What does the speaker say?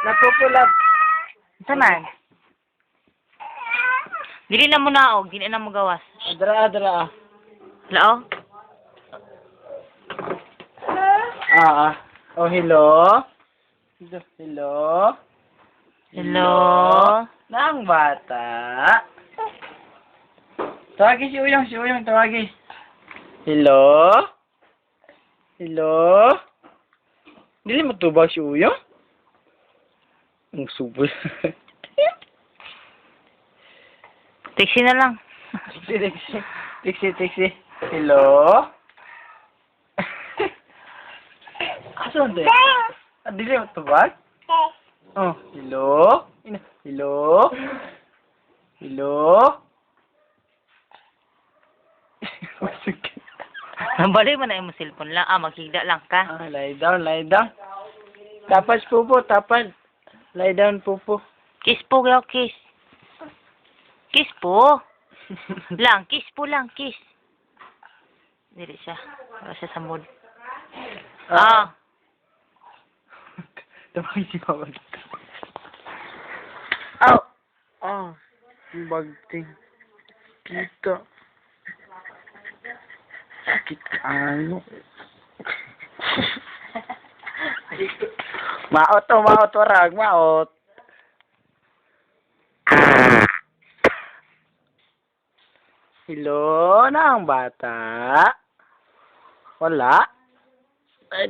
Napupulab. Sa man? Dili na mo naog, dili na mo gawas. Adra. Lao? Oh, hello? Hello? Hello? Nang bata? Tawagin si Uyong, tawagin. Hello? Hello? Dili matubag si Uyong? Ang subol. Taxi na lang. Tiksi. Hello? Asan din? Dili matubag? Oh, hello? Hello? Hello? Balik mo na yung cellphone lang. Maghigda lang ka. Lie down. Tapas pupo. Lie down pupo. Kiss po, girl, kiss. Kiss po. Kiss po lang, kiss. Dili siya. Wala siya sa mood. Tawagin si Mama. Bagting. Kita. Sakit ano. Maot, warag, maot. Hello, na ang bata? Wala? Ay,